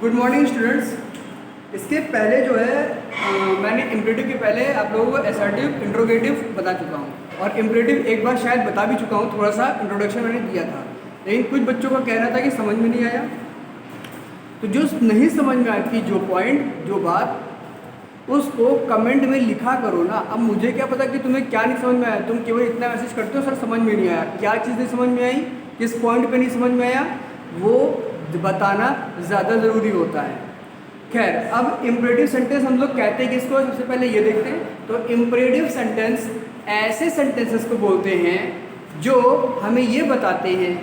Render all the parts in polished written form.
Good morning students. इसके पहले जो है मैंने इम्परेटिव के पहले आप लोगों को असर्टिव इंट्रोगेटिव बता चुका हूँ और इम्परेटिव एक बार शायद बता भी चुका हूँ, थोड़ा सा इंट्रोडक्शन मैंने दिया था, लेकिन कुछ बच्चों का कहना था कि समझ में नहीं आया। तो जो नहीं समझ में आती जो पॉइंट जो बात उसको कमेंट में लिखा करो ना। अब मुझे क्या पता कि तुम्हें क्या नहीं समझ में आया, तुम केवल इतना मैसेज करते हो सर समझ में नहीं आया। क्या चीज़ नहीं समझ में आई, किस पॉइंट पे नहीं समझ में आया, वो बताना ज़्यादा ज़रूरी होता है। खैर, अब इम्परेटिव सेंटेंस हम लोग कहते हैं किसको, सबसे पहले ये देखते हैं। तो इम्परेटिव सेंटेंस ऐसे सेंटेंसेस को बोलते हैं जो हमें ये बताते हैं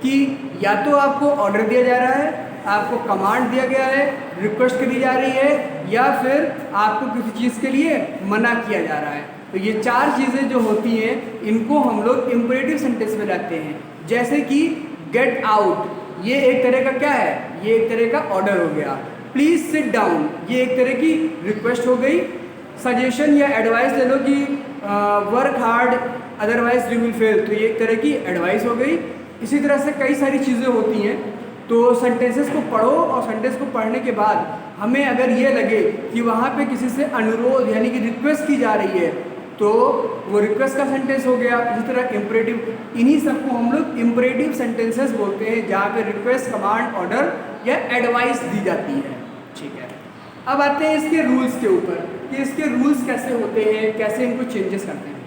कि या तो आपको ऑर्डर दिया जा रहा है, आपको कमांड दिया गया है, रिक्वेस्ट करी जा रही है, या फिर आपको किसी चीज़ के लिए मना किया जा रहा है। तो ये चार चीज़ें जो होती हैं इनको हम लोग इम्परेटिव सेंटेंस में लाते हैं। जैसे कि गेट आउट, ये एक तरह का क्या है, ये एक तरह का ऑर्डर हो गया। प्लीज़ सिट डाउन, ये एक तरह की रिक्वेस्ट हो गई। सजेशन या एडवाइस ले लो कि work hard otherwise you will fail, तो ये एक तरह की एडवाइस हो गई। इसी तरह से कई सारी चीज़ें होती हैं। तो सेंटेंसेस को पढ़ो और सेंटेंस को पढ़ने के बाद हमें अगर ये लगे कि वहाँ पे किसी से अनुरोध यानी कि रिक्वेस्ट की जा रही है तो वो रिक्वेस्ट का सेंटेंस हो गया। इसी तरह इम्परेटिव, इन्हीं सबको हम लोग इम्परेटिव सेंटेंसेस बोलते हैं जहाँ पे रिक्वेस्ट, कमांड, ऑर्डर या एडवाइस दी जाती है। ठीक है, अब आते हैं इसके रूल्स के ऊपर कि इसके रूल्स कैसे होते हैं, कैसे इनको चेंजेस करते हैं।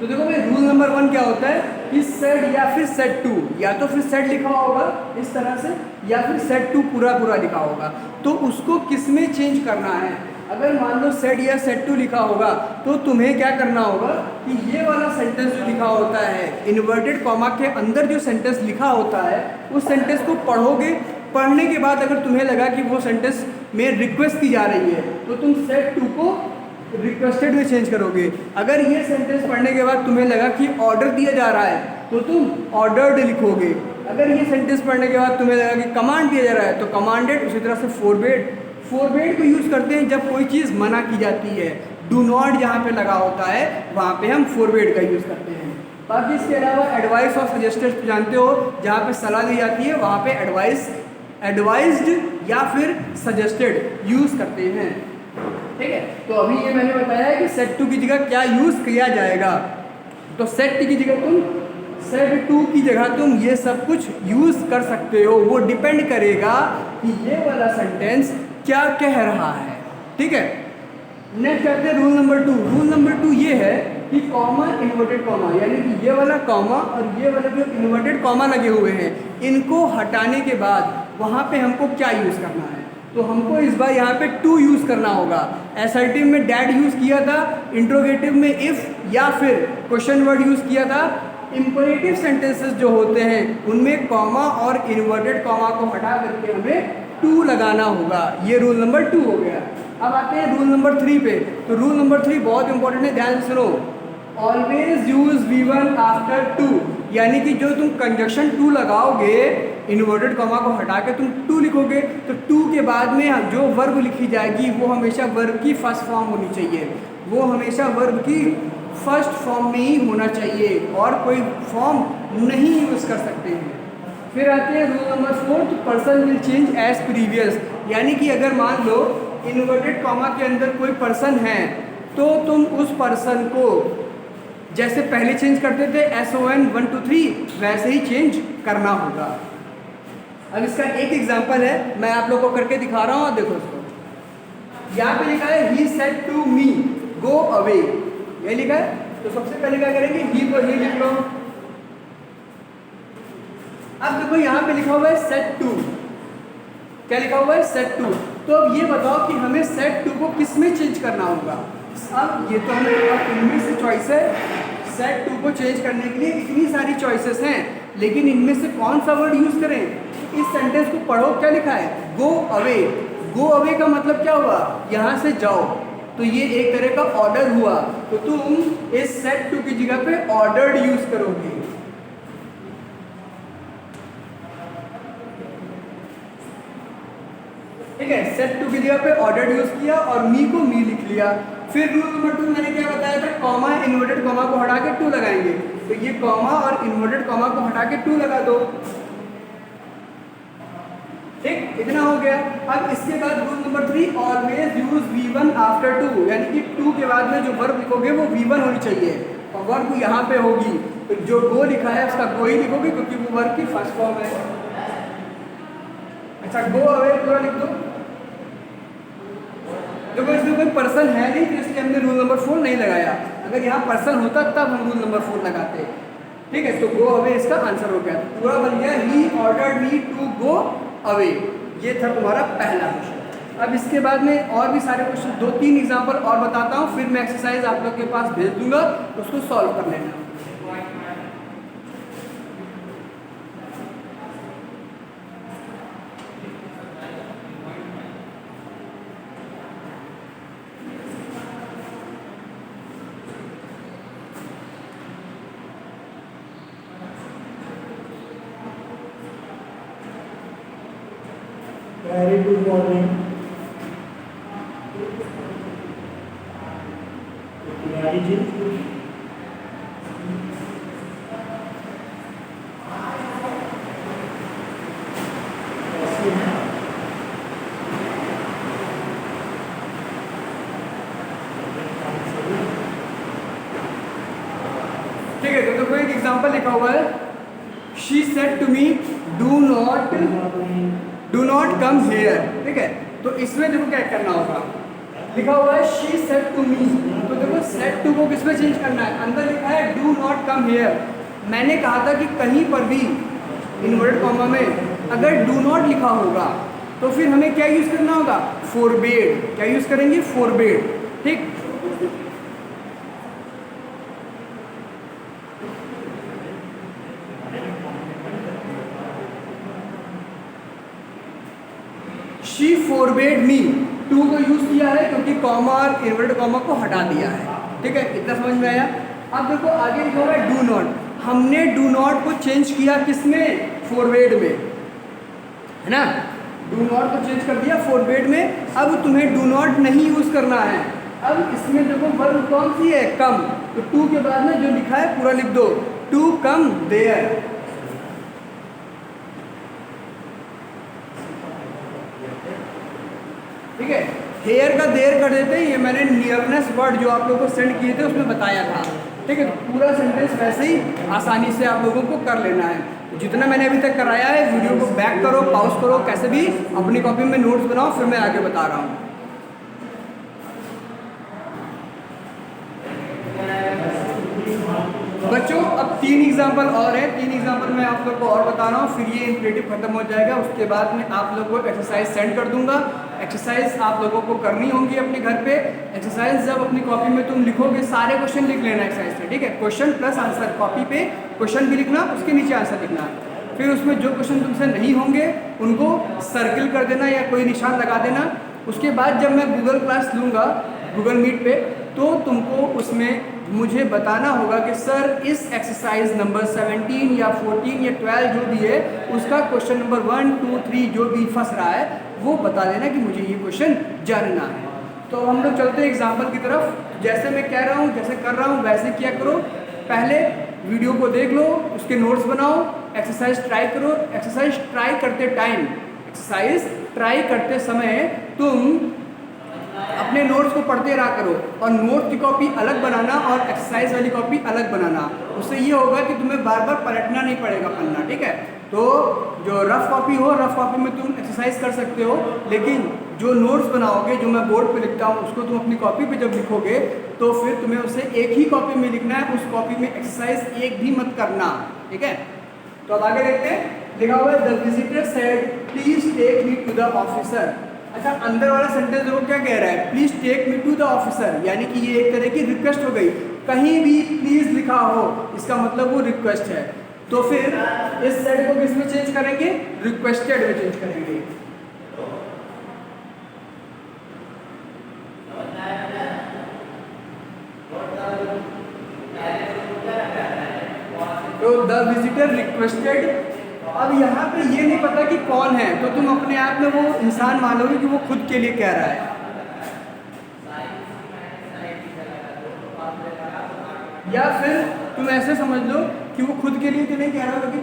तो देखो भाई, रूल नंबर 1 क्या होता है कि सेट या फिर सेट टू, या तो फिर सेट लिखा होगा इस तरह से या फिर सेट टू पूरा पूरा लिखा होगा। तो उसको किस में चेंज करना है, अगर मान लो सेट या सेट टू लिखा होगा तो तुम्हें क्या करना होगा कि ये वाला सेंटेंस जो लिखा होता है इन्वर्टेड कॉमा के अंदर जो सेंटेंस लिखा होता है उस सेंटेंस को पढ़ोगे। पढ़ने के बाद अगर तुम्हें लगा कि वो सेंटेंस में रिक्वेस्ट की जा रही है तो तुम सेट टू को रिक्वेस्टेड में चेंज करोगे। अगर ये सेंटेंस पढ़ने के बाद तुम्हें लगा कि ऑर्डर दिया जा रहा है तो तुम ऑर्डर्ड लिखोगे। अगर ये सेंटेंस पढ़ने के बाद तुम्हें लगा कि कमांड दिया जा रहा है तो कमांडेड। उसी तरह से फोरबेड, फोरबेड को यूज़ करते हैं जब कोई चीज़ मना की जाती है। डू नॉट जहाँ पे लगा होता है वहाँ पे हम फोरबेड का यूज़ करते हैं। बाकी इसके अलावा एडवाइस और सजेस्टेड जानते हो, जहाँ पे सलाह दी जाती है वहाँ पे एडवाइस, एडवाइज्ड या फिर सजेस्टेड यूज़ करते हैं। ठीक है, तो अभी ये मैंने बताया है कि सेट टू की जगह क्या यूज़ किया जाएगा। तो सेट की जगह तुम, सेट टू की जगह तुम ये सब कुछ यूज़ कर सकते हो। वो डिपेंड करेगा कि ये वाला सेंटेंस क्या कह रहा है। ठीक है, नेक्स्ट आते हैं रूल नंबर 2। रूल नंबर 2 ये है कि कॉमा, इन्वर्टेड कॉमा, यानी कि ये वाला कॉमा और ये वाला जो इन्वर्टेड कॉमा लगे हुए हैं इनको हटाने के बाद वहाँ पे हमको क्या यूज़ करना है। तो हमको इस बार यहाँ पे टू यूज़ करना होगा। असर्टिव में डैट यूज़ किया था, इंट्रोगेटिव में इफ़ या फिर क्वेश्चन वर्ड यूज़ किया था। इम्परेटिव सेंटेंसेस जो होते हैं उनमें कॉमा और इन्वर्टेड कॉमा को हटा करके हमें टू लगाना होगा। ये रूल नंबर 2 हो गया। अब आते हैं रूल नंबर 3 पे। तो रूल नंबर 3 बहुत इंपॉर्टेंट है, ध्यान से सुनो। Always use V1 after two, यानी कि जो तुम कंजक्शन टू लगाओगे, इन्वर्टेड कॉमा को हटा के तुम टू लिखोगे तो टू के बाद में जो वर्ब लिखी जाएगी वो हमेशा वर्ब की फर्स्ट फॉर्म होनी चाहिए। वो हमेशा वर्ब की फर्स्ट फॉर्म में ही होना चाहिए और कोई फॉर्म नहीं यूज़ कर सकते हैं। फिर आते हैं रूल नंबर 4, तो person will change as previous, यानी कि अगर मान लो इन्वर्टेड कॉमा के अंदर कोई पर्सन है तो तुम उस पर्सन को जैसे पहले चेंज करते थे SON 1 2 3 वैसे ही चेंज करना होगा। अब इसका एक एग्जांपल है, मैं आप लोगों को करके दिखा रहा हूँ। देखो इसको, यहाँ पे लिखा है he said to me go away, ये लिखा है। तो सबसे पहले क्या करेंगे, ही को ही लिख लो। अब देखो यहाँ पे लिखा हुआ है सेट टू, क्या लिखा हुआ है सेट टू। तो अब ये बताओ कि हमें सेट टू को किस में चेंज करना होगा। अब ये तो हमें इनमें से चॉइस है, सेट टू को चेंज करने के लिए इतनी सारी चॉइसेस हैं, लेकिन इनमें से कौन सा वर्ड यूज करें। इस सेंटेंस को पढ़ो, क्या लिखा है, गो अवे। गो अवे का मतलब क्या हुआ, यहाँ से जाओ। तो ये एक तरह का ऑर्डर हुआ, तो तुम इस सेट टू की जगह पे ऑर्डर्ड यूज करोगे। ठीक है, सेट टू की जगह पे ऑर्डर्ड यूज किया और मी को मी लिख लिया। फिर रूल नंबर 2 मैंने क्या बताया था, कॉमा, इन्वर्टेड कॉमा को हटा के टू लगाएंगे। तो ये कॉमा और इन्वर्टेड कॉमा को हटा के टू लगा दो। ठीक, इतना हो गया। अब इसके बाद rule number 3, always use V1 after 2, यानी कि 2 के बाद में जो वर्ब लिखोगे वो V1 होनी चाहिए और वर्ब यहाँ पे होगी, तो जो गो लिखा है उसका गो ही लिखोगे क्योंकि वो वर्ब की फर्स्ट फॉर्म है। अच्छा, गो अवे पूरा लिख दो। देखो इसमें कोई पर्सन है नहीं तो इसलिए हमने रूल नंबर 4 नहीं लगाया, अगर यहाँ पर्सन होता तब हम रूल नंबर 4 लगाते। ठीक है, तो गो अवे इसका आंसर हो गया, तो पूरा बन गया he ordered me to go away. ये था तुम्हारा पहला क्वेश्चन। अब इसके बाद में और भी सारे क्वेश्चन 2-3 एग्जांपल और बताता हूँ, फिर मैं एक्सरसाइज आप लोग के पास भेज दूंगा, उसको सॉल्व कर लेना। Very good morning. Tiwari ji, कैसे हैं? ठीक है, तो देखो एक एग्जांपल लिखा हुआ है, she said to me do not come here. ठीक है, तो इसमें देखो क्या करना होगा, लिखा हुआ है शी सेड टू मी, तो देखो सेड टू को किसमें चेंज करना है, अंदर लिखा है डू नॉट कम हेयर। मैंने कहा था कि कहीं पर भी इनवर्टेड कॉमा में अगर डू नॉट लिखा होगा तो फिर हमें क्या यूज करना होगा, फोरबेड। क्या यूज करेंगे, फोरबेड। ठीक, शी फोरबेड मी, टू को यूज किया है क्योंकि कॉमा और इनवर्टेड कॉमा को हटा दिया है। ठीक है, इतना समझ में आया। अब देखो आगे लिखा हुआ है डू नॉट, हमने डू नॉट को चेंज किया किसमें, फोरबेड में, है ना। डू नॉट को चेंज कर दिया फोरबेड में। अब तुम्हें डू नॉट नहीं यूज करना है। अब इसमें देखो वर्ब कौन सी है, कम, तो टू के बाद में जो लिखा है पूरा लिख दो, टू कम देयर। ठीक है, हेयर का देर कर देते हैं, ये मैंने नियरनेस वर्ड जो आप लोगों को सेंड किए थे उसमें बताया था। ठीक है, तो पूरा सेंटेंस वैसे ही आसानी से आप लोगों को कर लेना है। तो जितना मैंने अभी तक कराया है, वीडियो को बैक करो, पॉज करो, कैसे भी अपनी कॉपी में नोट्स बनाओ, फिर मैं आगे बता रहा हूँ। बच्चों अब 3 एग्जाम्पल और हैं, 3 एग्जाम्पल मैं आप लोग को और बता रहा हूँ, फिर ये इम्परेटिव खत्म हो जाएगा। उसके बाद मैं आप लोगों को एक्सरसाइज सेंड कर दूंगा। एक्सरसाइज आप लोगों को करनी होंगी अपने घर पे। एक्सरसाइज जब अपनी कॉपी में तुम लिखोगे, सारे क्वेश्चन लिख लेना एक्सरसाइज से। ठीक है, क्वेश्चन प्लस आंसर, कॉपी पे क्वेश्चन भी लिखना, उसके नीचे आंसर लिखना। फिर उसमें जो क्वेश्चन तुमसे नहीं होंगे उनको सर्किल कर देना या कोई निशान लगा देना। उसके बाद जब मैं गूगल क्लास लूँगा गूगल मीट पे, तो तुमको उसमें मुझे बताना होगा कि सर इस एक्सरसाइज नंबर 17 या 14 या 12 जो भी है उसका क्वेश्चन नंबर 1, 2, 3 जो भी फंस रहा है वो बता देना कि मुझे ये क्वेश्चन जानना है। तो हम लोग चलते हैं एग्जाम्पल की तरफ। जैसे मैं कह रहा हूँ, जैसे कर रहा हूँ वैसे किया करो। पहले वीडियो को देख लो, उसके नोट्स बनाओ, एक्सरसाइज ट्राई करो। एक्सरसाइज ट्राई करते समय तुम अपने नोट्स को पढ़ते रहा करो और नोट्स की कॉपी अलग बनाना और एक्सरसाइज वाली कॉपी अलग बनाना। उससे ये होगा कि तुम्हें बार बार पलटना नहीं पड़ेगा पन्ना। ठीक है, तो जो रफ कॉपी हो, रफ कॉपी में तुम एक्सरसाइज कर सकते हो, लेकिन जो नोट्स बनाओगे, जो मैं बोर्ड पे लिखता हूँ, उसको तुम अपनी कॉपी पे जब लिखोगे तो फिर तुम्हें उसे एक ही कॉपी में लिखना है, उस कॉपी में एक्सरसाइज एक भी मत करना। ठीक है, तो अब आगे देखते हैं। लिखा हुआ है the visitor said please take me to the officer. अच्छा, अंदर वाला सेंटेंस देखो क्या कह रहा है, please take me to the officer, यानी कि ये एक तरह की रिक्वेस्ट हो गई। कहीं भी प्लीज लिखा हो इसका मतलब वो रिक्वेस्ट है। तो फिर इस सेड को किस में चेंज करेंगे, रिक्वेस्टेड में चेंज करेंगे। तो द विजिटर रिक्वेस्टेड। अब यहाँ पे ये नहीं पता कि कौन है, तो तुम अपने आप में वो इंसान मानोगे कि वो खुद के लिए कह रहा है, या फिर तुम ऐसे समझ लो कि वो खुद के लिए तो नहीं कह रहा होगा कि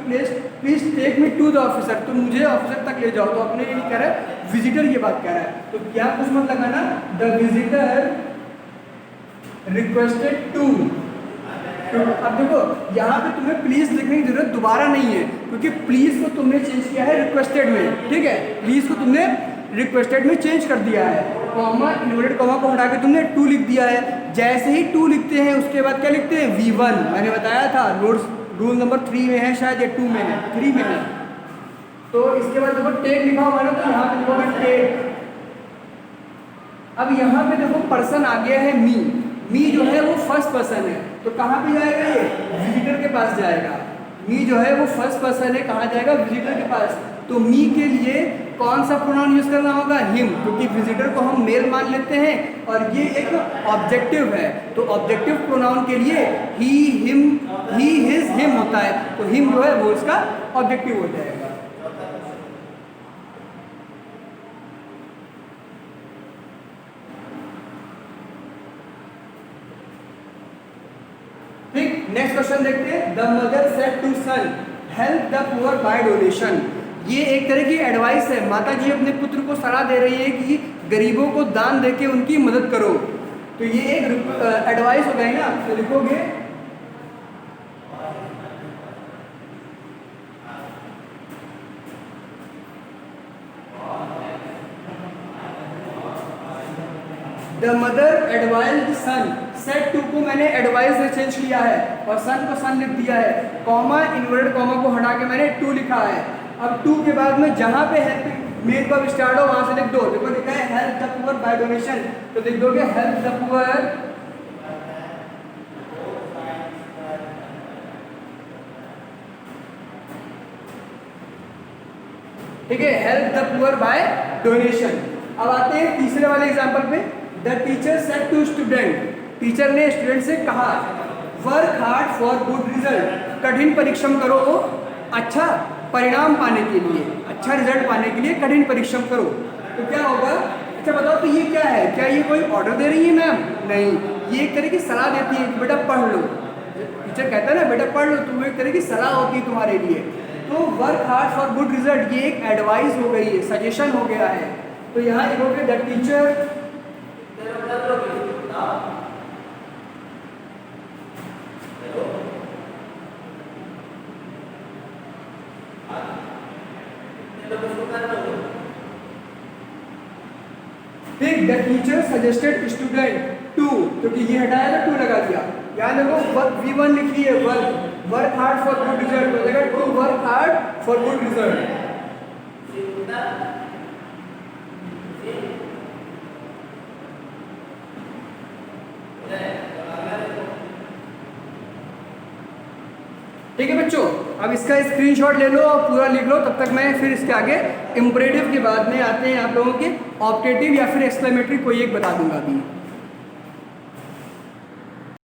please take me to the officer, तो मुझे ऑफिसर तक ले जाओ, तो अपने लिए नहीं कह रहा है, विजिटर ये बात कह रहा है। तो क्या कुछ मत लगाना, द विजिटर रिक्वेस्टेड टू। अब देखो यहाँ पे तुम्हें प्लीज लिखने की जरूरत दोबारा नहीं है, क्योंकि प्लीज को तुमने चेंज किया है रिक्वेस्टेड में, ठीक है, प्लीज को तुमने रिक्वेस्टेड में चेंज कर दिया है, कॉमा इन्वर्टेड कॉमा को हटा के तुमने टू लिख दिया है। जैसे ही टू लिखते हैं उसके बाद क्या लिखते हैं, V1। मैंने बताया था रूल नंबर 3 में है, शायद ये 2 में है, 3 में है। तो इसके बाद देखो टेक लिखा हुआ है ना, तो यहाँ पे लिखोगे टेक। अब यहाँ पे देखो पर्सन आ गया है मी जो है वो फर्स्ट पर्सन है, तो कहाँ पे जाएगा, ये विजिटर के पास जाएगा। मी जो है वो फर्स्ट पर्सन है, कहाँ जाएगा, विजिटर के पास। तो मी के लिए कौन सा प्रोनाउन यूज करना होगा, हिम, क्योंकि विजिटर को हम मेल मान लेते हैं और ये एक ऑब्जेक्टिव है, तो ऑब्जेक्टिव प्रोनाउन के लिए ही हिम ही हिज हिम होता है, तो हिम जो है वो इसका ऑब्जेक्टिव हो जाएगा। ठीक, नेक्स्ट क्वेश्चन देखते हैं। The mother said to son help the poor by donation. ये एक तरह की एडवाइस है, माता जी अपने पुत्र को सलाह दे रही है कि गरीबों को दान देके उनकी मदद करो। तो ये एक एडवाइस हो गई ना, तो लिखोगे the mother advised son. Set two को मैंने एडवाइस से चेंज किया है और सन को सन लिख दिया है, कॉमा इन्वर्टेड कॉमा को हटा के मैंने टू लिखा है। अब टू के बाद में जहाँ पे हेल्प मेन वर्ब स्टार्ट हो वहाँ से लिख दो। देखो लिखा है help the poor by donation, तो लिख दोगे हेल्प द पुअर ठीक है, help the poor by donation. अब आते हैं तीसरे वाले एग्जांपल पे। The teacher said to student, teacher ने स्टूडेंट से कहा work hard for good result, कठिन परिश्रम करो अच्छा परिणाम पाने के लिए, अच्छा रिजल्ट पाने के लिए कठिन परिश्रम करो। तो क्या होगा, अच्छा बताओ तो ये क्या है, क्या ये कोई ऑर्डर दे रही है मैम, नहीं, ये एक तरह की सलाह देती है कि बेटा पढ़ लो। टीचर कहता है ना बेटा पढ़ लो, तो वो एक तरह की सलाह होती है तुम्हारे लिए। तो work hard for good result ये एक एडवाइस हो गई है, सजेशन हो गया है। तो यहाँ लिखोगे द टीचर ठीक, the teacher suggested student to, क्योंकि ये हटाया तो टू लगा दिया। यहाँ देखो V1 लिखी है, work hard for good result हो जाएगा to work hard for good result. ठीक है बच्चों, अब इसका स्क्रीनशॉट ले लो और पूरा लिख लो, तब तक मैं फिर इसके आगे इम्परेटिव के बाद में आते हैं आप लोगों के ऑप्टेटिव या फिर एक्सक्लेमेटरी कोई एक बता दूंगा अभी।